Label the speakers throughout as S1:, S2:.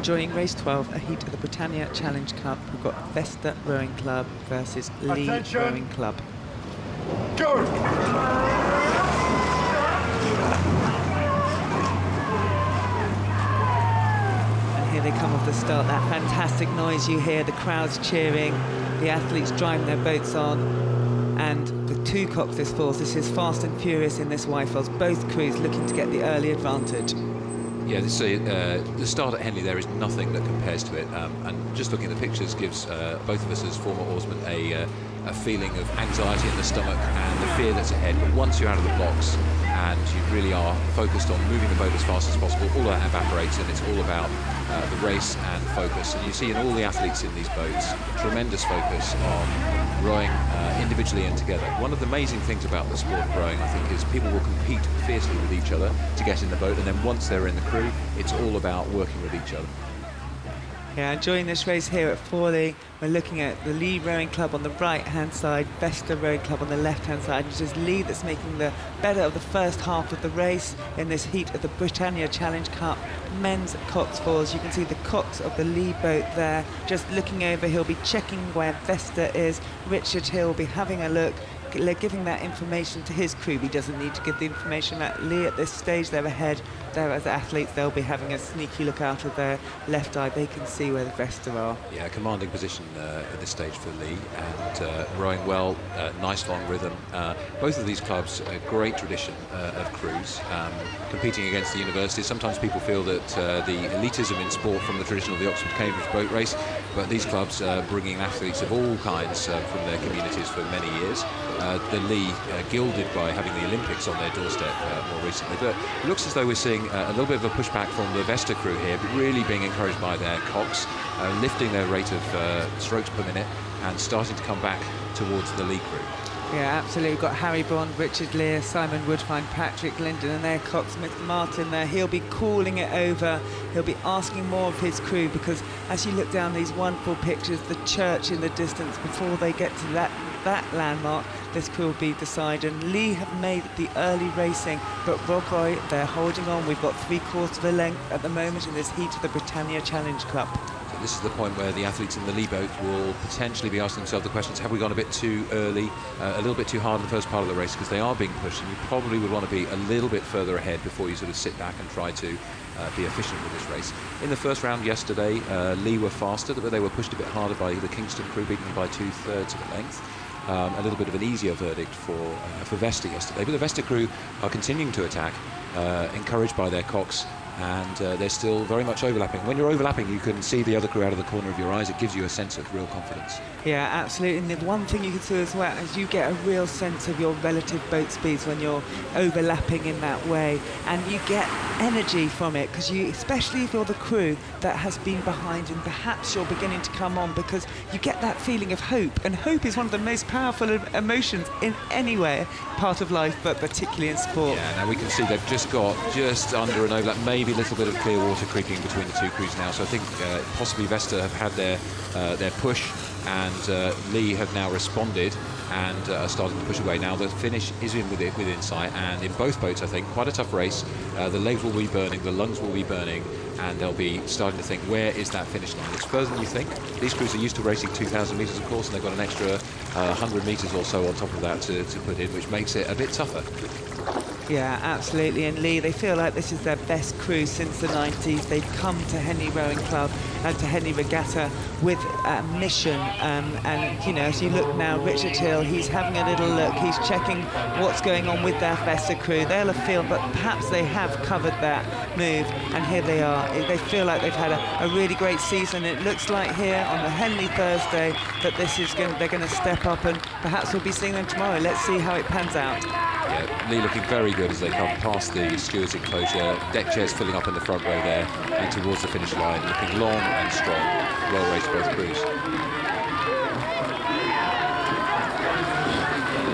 S1: Joining race 12, a heat of the Britannia Challenge Cup, we've got Vesta Rowing Club versus Lee Rowing Club.
S2: Go!
S1: And here they come off the start, that fantastic noise you hear, the crowds cheering, the athletes driving their boats on, and the two cocks this falls. This is fast and furious in this Wyfells, both crews looking to get the early advantage.
S3: Yeah, the start at Henley there is nothing that compares to it, and just looking at the pictures gives both of us as former oarsmen a feeling of anxiety in the stomach and the fear that's ahead. But once you're out of the blocks and you really are focused on moving the boat as fast as possible, all that evaporates, and it's all about the race and focus. And you see in all the athletes in these boats tremendous focus on rowing individually and together. One of the amazing things about the sport of rowing, I think, is people will compete fiercely with each other to get in the boat, and then once they're in the crew, it's all about working with each other.
S1: Yeah, enjoying this race here at Forley. We're looking at the Lee Rowing Club on the right-hand side, Vesta Rowing Club on the left-hand side. It is Lee that's making the better of the first half of the race in this heat of the Britannia Challenge Cup. Men's Cox falls. You can see the Cox of the Lee boat there. Just looking over, he'll be checking where Vesta is. Richard Hill will be having a look, giving that information to his crew. He doesn't need to give the information at Lee at this stage. They're ahead. There as athletes, they'll be having a sneaky look out of their left eye. They can see where the Vesta are.
S3: Yeah, commanding position at this stage for Lee, and rowing well, nice long rhythm. Both of these clubs, a great tradition of crews, competing against the universities. Sometimes people feel that the elitism in sport from the tradition of the Oxford-Cambridge boat race, but these clubs bringing athletes of all kinds from their communities for many years. The Lee gilded by having the Olympics on their doorstep more recently, but it looks as though we're seeing a little bit of a pushback from the Vesta crew here, but really being encouraged by their cocks, lifting their rate of strokes per minute and starting to come back towards the Lee crew.
S1: Yeah, absolutely. We've got Harry Bond, Richard Lear, Simon Woodfine, Patrick Linden, and their cocks, Mr. Martin there. He'll be calling it over. He'll be asking more of his crew, because as you look down these wonderful pictures, the church in the distance, before they get to that landmark, this crew will be decided. Lee have made the early racing, but Rob Roy, they're holding on. We've got 3/4 of a length at the moment in this heat of the Britannia Challenge Cup.
S3: So this is the point where the athletes in the Lee boat will potentially be asking themselves the questions: have we gone a bit too early, a little bit too hard in the first part of the race, because they are being pushed, and you probably would want to be a little bit further ahead before you sort of sit back and try to be efficient with this race. In the first round yesterday, Lee were faster, but they were pushed a bit harder by the Kingston crew, beating them by 2/3 of a length. A little bit of an easier verdict for Vesta yesterday, but the Vesta crew are continuing to attack, encouraged by their cocks, and they're still very much overlapping. When you're overlapping, you can see the other crew out of the corner of your eyes. It gives you a sense of real confidence.
S1: Yeah, absolutely. And the one thing you can see as well is you get a real sense of your relative boat speeds when you're overlapping in that way, and you get energy from it, because you, especially if you're the crew that has been behind and perhaps you're beginning to come on, because you get that feeling of hope, and hope is one of the most powerful emotions in any way, part of life, but particularly in sport.
S3: Yeah, now we can see they've just got just under an overlap, maybe a little bit of clear water creeping between the two crews now, so I think possibly Vesta have had their push, and Lee have now responded and are starting to push away. Now the finish is within sight, and in both boats, I think, quite a tough race. The legs will be burning, the lungs will be burning, and they'll be starting to think, where is that finish line? It's further than you think. These crews are used to racing 2,000 metres, of course, and they've got an extra 100 metres or so on top of that to put in, which makes it a bit tougher.
S1: Yeah, absolutely. And Lee, they feel like this is their best crew since the 90s. They've come to Henley Rowing Club and to Henley Regatta with a mission. And, you know, as you look now, Richard Hill, he's having a little look. He's checking what's going on with their Vesta crew. They'll have feel, but perhaps they have covered that move. And here they are. They feel like they've had a really great season. It looks like here on the Henley Thursday that this is they're going to step up, and perhaps we'll be seeing them tomorrow. Let's see how it pans out.
S3: Yeah, Lee looking very good as they come past the stewards' enclosure. Deck chairs filling up in the front row there, and towards the finish line, looking long and strong. Well raced both crews.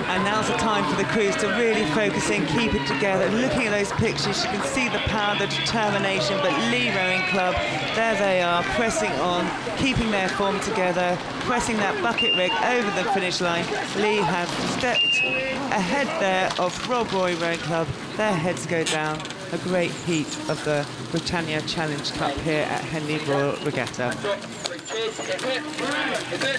S1: And now's the time for the crews to really focus in, keep it together. Looking at those pictures, you can see the power, the determination, but Lee Rowing Club, there they are, pressing on, keeping their form together, pressing that bucket rig over the finish line. Lee have stepped ahead there of Rob Roy Rowing Club. Their heads go down. a great heat of the Britannia Challenge Cup here at Henley Royal Regatta.
S2: Is it?